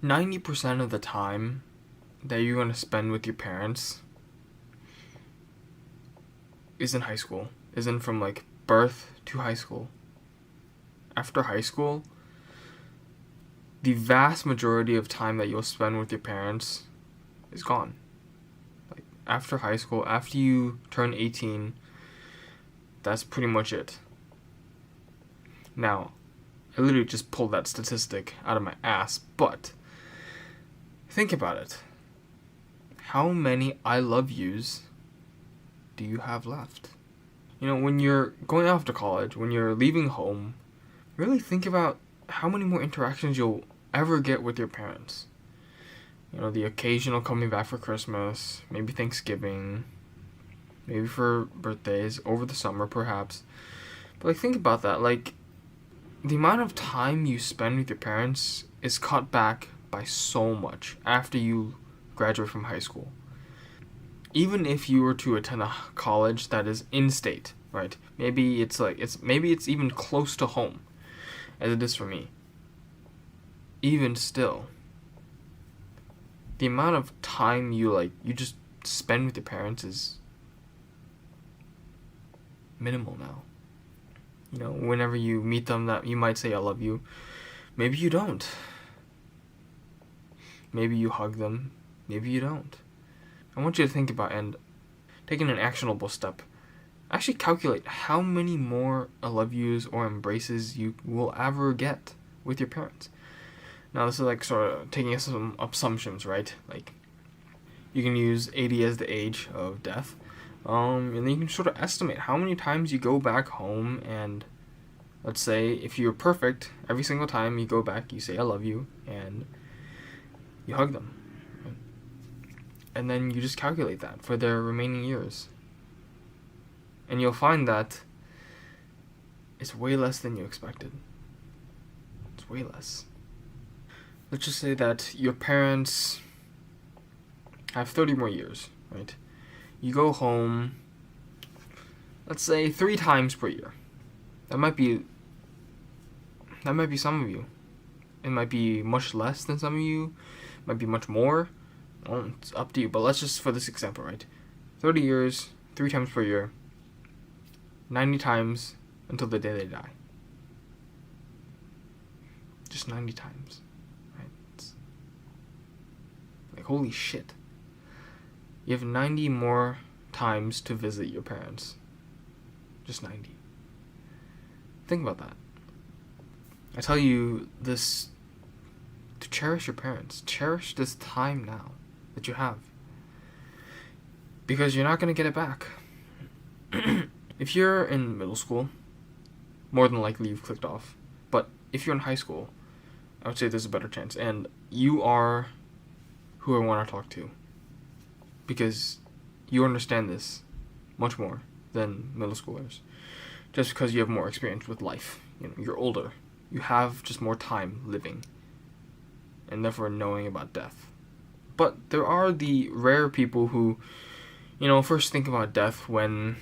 90% of the time that you're going to spend with your parents is in high school, isn't from like birth to high school. After high school, the vast majority of time that you'll spend with your parents is gone. Like after high school, after you turn 18, that's pretty much it. Now, I literally just pulled that statistic out of my ass, but think about it. How many I love yous do you have left? When you're going off to college, when you're leaving home, really think about how many more interactions you'll ever get with your parents. The occasional coming back for Christmas, maybe Thanksgiving, maybe for birthdays, over the summer perhaps. But think about that. The amount of time you spend with your parents is cut back by so much after you graduate from high school. Even if you were to attend a college that is in-state, right? Maybe it's even close to home, as it is for me. Even still, the amount of time you just spend with your parents is minimal now. Whenever you meet them, that you might say I love you. Maybe you don't. Maybe you hug them. Maybe you don't. I want you to think about and taking an actionable step. Actually calculate how many more I love yous or embraces you will ever get with your parents. Now this is sort of taking some assumptions, right? You can use 80 as the age of death. And then you can sort of estimate how many times you go back home, and let's say if you're perfect, every single time you go back, you say I love you, and you hug them. And then you just calculate that for their remaining years. And you'll find that it's way less than you expected. It's way less. Let's just say that your parents have 30 more years, right? You go home, let's say 3 times per year. That might be some of you. It might be much less than some of you. It might be much more. Well, it's up to you. But let's just, for this example, right? 30 years, 3 times per year. 90 times until the day they die. Just 90 times. Right? It's holy shit. You have 90 more times to visit your parents. Just 90. Think about that. I tell you this to cherish your parents. Cherish this time now that you have. Because you're not going to get it back. If you're in middle school, more than likely you've clicked off. But if you're in high school, I would say there's a better chance. And you are who I want to talk to. Because you understand this much more than middle schoolers. Just because you have more experience with life. You're older. You have just more time living. And therefore knowing about death. But there are the rare people who, first think about death when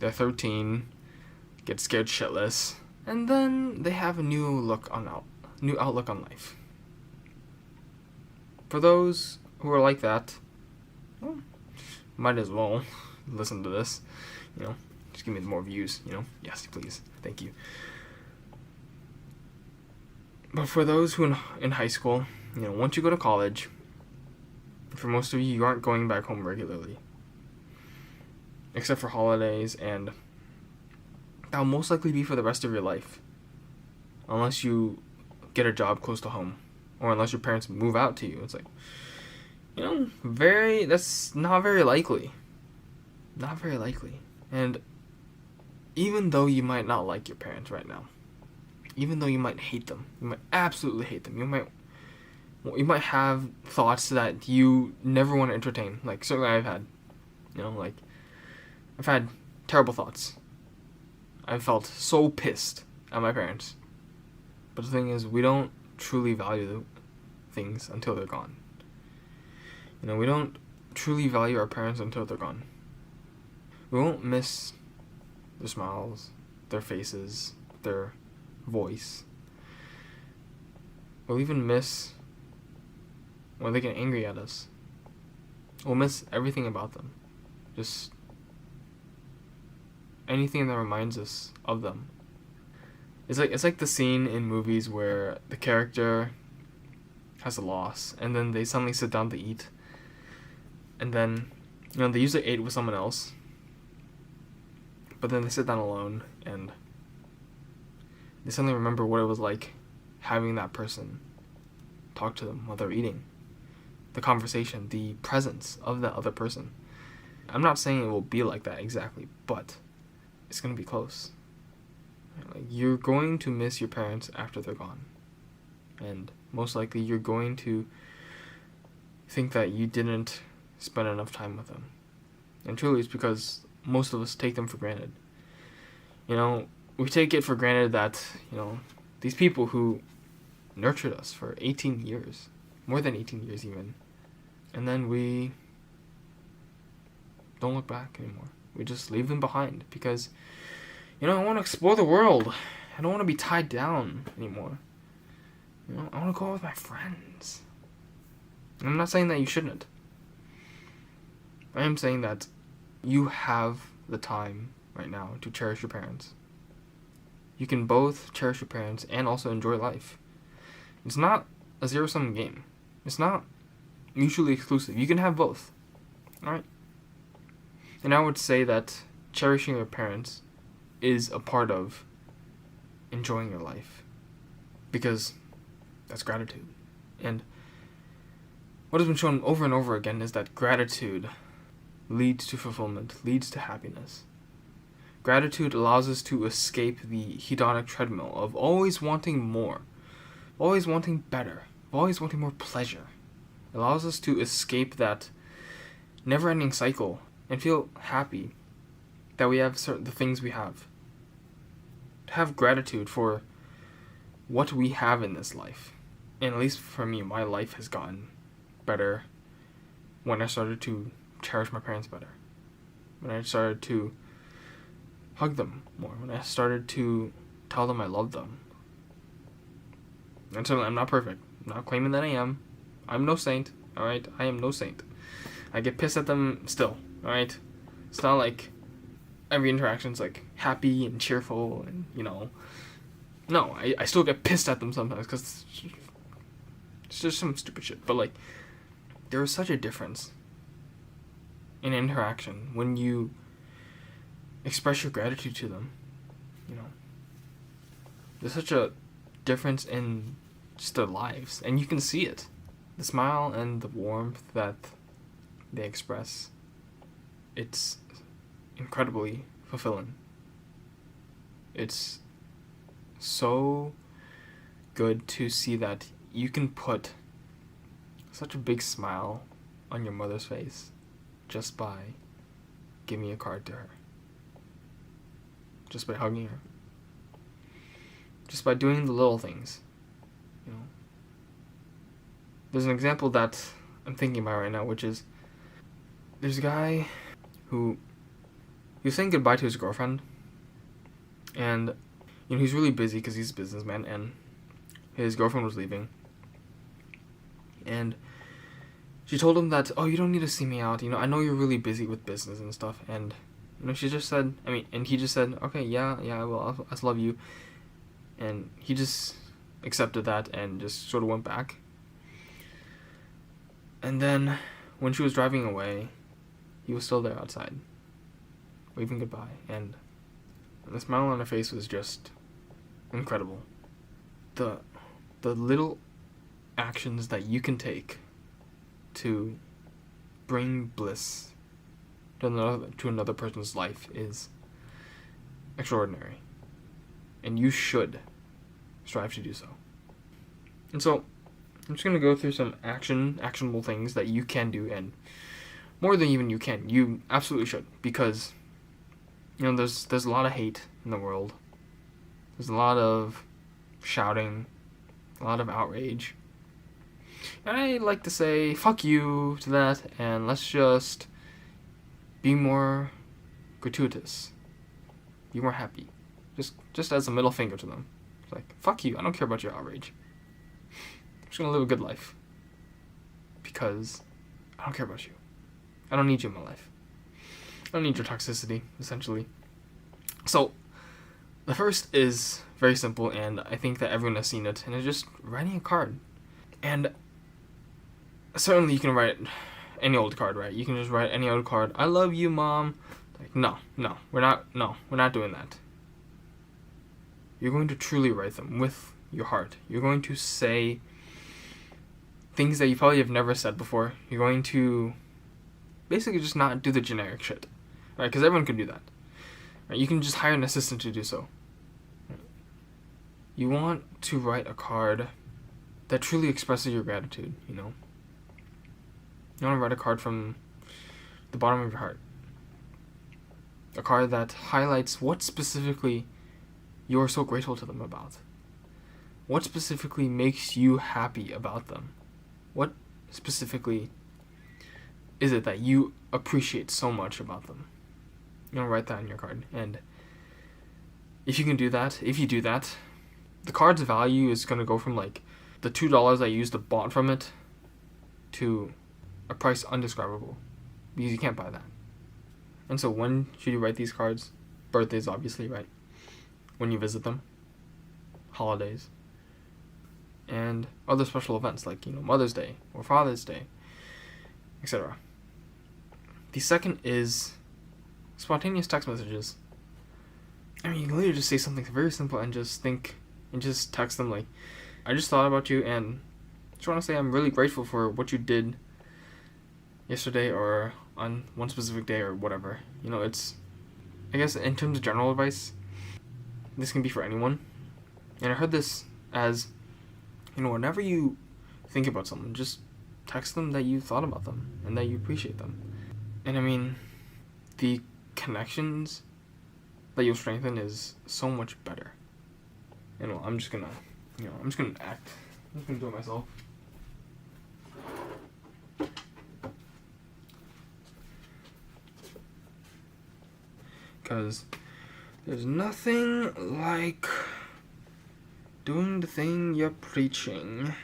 they're 13, get scared shitless, and then they have a new outlook on life. For those who are like that, well, might as well listen to this, just give me more views, yes, please, thank you. But for those who in high school, once you go to college, for most of you aren't going back home regularly, except for holidays, and that'll most likely be for the rest of your life, unless you get a job close to home, or unless your parents move out to you. It's that's not very likely. Not very likely. And even though you might not like your parents right now, even though you might hate them, you might absolutely hate them, you might have thoughts that you never want to entertain. Certainly I've had, I've had terrible thoughts. I've felt so pissed at my parents. But the thing is, we don't truly value things until they're gone. We don't truly value our parents until they're gone. We won't miss their smiles, their faces, their voice. We'll even miss when they get angry at us. We'll miss everything about them. Just anything that reminds us of them. It's like the scene in movies where the character has a loss, and then they suddenly sit down to eat, and then, they usually ate with someone else, but then they sit down alone, and they suddenly remember what it was like having that person talk to them while they're eating. The conversation, the presence of that other person. I'm not saying it will be like that exactly, but it's going to be close. Like, you're going to miss your parents after they're gone. And most likely you're going to think that you didn't spend enough time with them. And truly it's because most of us take them for granted. We take it for granted that, these people who nurtured us for 18 years, more than 18 years even, and then we don't look back anymore. We just leave them behind because, I want to explore the world. I don't want to be tied down anymore. I want to go out with my friends. And I'm not saying that you shouldn't. I am saying that you have the time right now to cherish your parents. You can both cherish your parents and also enjoy life. It's not a zero-sum game. It's not mutually exclusive. You can have both. Alright? And I would say that cherishing your parents is a part of enjoying your life. Because that's gratitude. And what has been shown over and over again is that gratitude leads to fulfillment, leads to happiness. Gratitude allows us to escape the hedonic treadmill of always wanting more, always wanting better, always wanting more pleasure. It allows us to escape that never-ending cycle and feel happy that we have the things we have. To have gratitude for what we have in this life. And at least for me, my life has gotten better when I started to cherish my parents better. When I started to hug them more. When I started to tell them I love them. And certainly I'm not perfect. I'm not claiming that I am. I'm no saint, alright? I am no saint. I get pissed at them still, alright? It's not like every interaction's like happy and cheerful and, No, I still get pissed at them sometimes because it's just some stupid shit. But, like, there is such a difference in interaction when you express your gratitude to them. There's such a difference in just their lives, and you can see it. The smile and the warmth that they express, it's incredibly fulfilling. It's so good to see that you can put such a big smile on your mother's face just by giving a card to her, just by hugging her, just by doing the little things. There's an example that I'm thinking about right now, which is there's a guy who he was saying goodbye to his girlfriend, and he's really busy because he's a businessman, and his girlfriend was leaving, and she told him that, oh, you don't need to see me out, I know you're really busy with business and stuff, and she just said, and he just said, okay, yeah, I will, I love you, and he just accepted that and just sort of went back. And then when she was driving away, he was still there outside, waving goodbye, and the smile on her face was just incredible. The little actions that you can take to bring bliss to another person's life is extraordinary, and you should strive to do so. And so I'm just going to go through some actionable things that you can do, and more than even you absolutely should, because there's a lot of hate in the world. There's a lot of shouting, a lot of outrage. And I like to say fuck you to that, and let's just be more gratuitous. Be more happy. Just as a middle finger to them. It's like, fuck you, I don't care about your outrage. I'm just gonna live a good life. because I don't care about you. I don't need you in my life. I don't need your toxicity, essentially. So, the first is very simple, and I think that everyone has seen it, and it's just writing a card. And certainly you can write any old card, right? You can just write any old card. I love you, Mom. Like, no, we're not doing that. You're going to truly write them with your heart. You're going to say things that you probably have never said before. You're going to basically just not do the generic shit, right? Because everyone can do that. Right? You can just hire an assistant to do so. You want to write a card that truly expresses your gratitude, you know? You want to write a card from the bottom of your heart. A card that highlights what specifically you're so grateful to them about. What specifically makes you happy about them? What specifically is it that you appreciate so much about them? You want to write that on your card. And if you do that, the card's value is going to go from like the $2 that you used to bought from it to a price undescribable, because you can't buy that. And so when should you write these cards? Birthdays, obviously, right? When you visit them, holidays, and other special events like, you know, Mother's Day or Father's Day, etc. The second is spontaneous text messages. I mean, you can literally just say something very simple and just text them like, I just thought about you and just want to say I'm really grateful for what you did yesterday or on one specific day or whatever. You know, it's, I guess in terms of general advice, this can be for anyone. And I heard this as, you know, whenever you think about someone, just text them that you thought about them and that you appreciate them. And I mean, the connections that you'll strengthen is so much better. And well, I'm just gonna act. I'm just gonna do it myself. Because there's nothing like doing the thing you're preaching.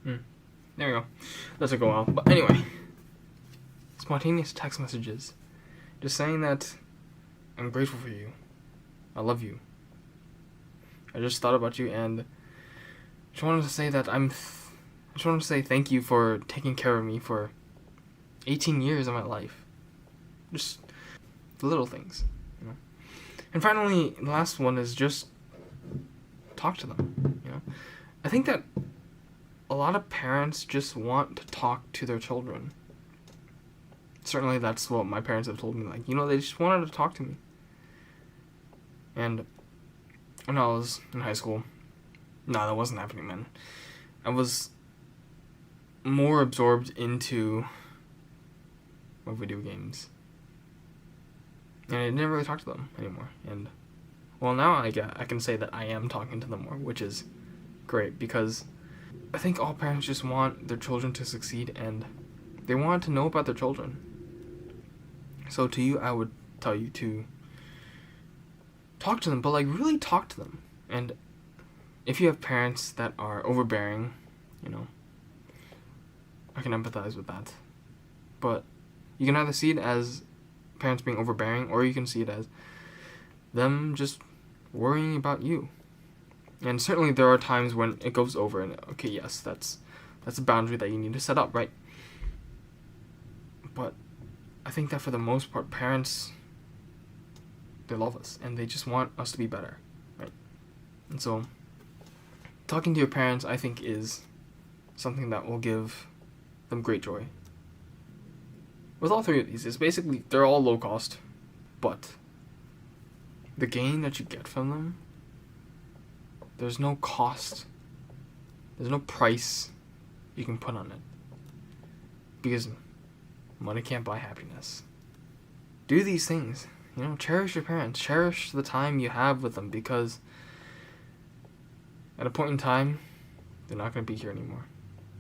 There we go. That took a while. But anyway, spontaneous text messages. Just saying that I'm grateful for you. I love you. I just thought about you and just wanted to say that I just wanted to say thank you for taking care of me for 18 years of my life. Just the little things, you know. And finally, the last one is just talk to them, you know. I think that a lot of parents just want to talk to their children. Certainly that's what my parents have told me. Like, you know, they just wanted to talk to me. And when I was in high school, no, that wasn't happening, man. I was more absorbed into my video games. And I didn't really talk to them anymore. And, well, now I can say that I am talking to them more, which is great, because I think all parents just want their children to succeed, and they want to know about their children. So to you, I would tell you to talk to them, but like really talk to them. And if you have parents that are overbearing, you know, I can empathize with that. But you can either see it as parents being overbearing, or you can see it as them just worrying about you. And certainly there are times when it goes over, and okay, yes, that's a boundary that you need to set up, right? But I think that for the most part, parents, they love us, and they just want us to be better, right? And so, talking to your parents, I think, is something that will give them great joy. With all three of these, it's basically, they're all low cost, but the gain that you get from them, there's no cost, there's no price you can put on it, because money can't buy happiness. Do these things, you know, cherish your parents, cherish the time you have with them, because at a point in time, they're not going to be here anymore.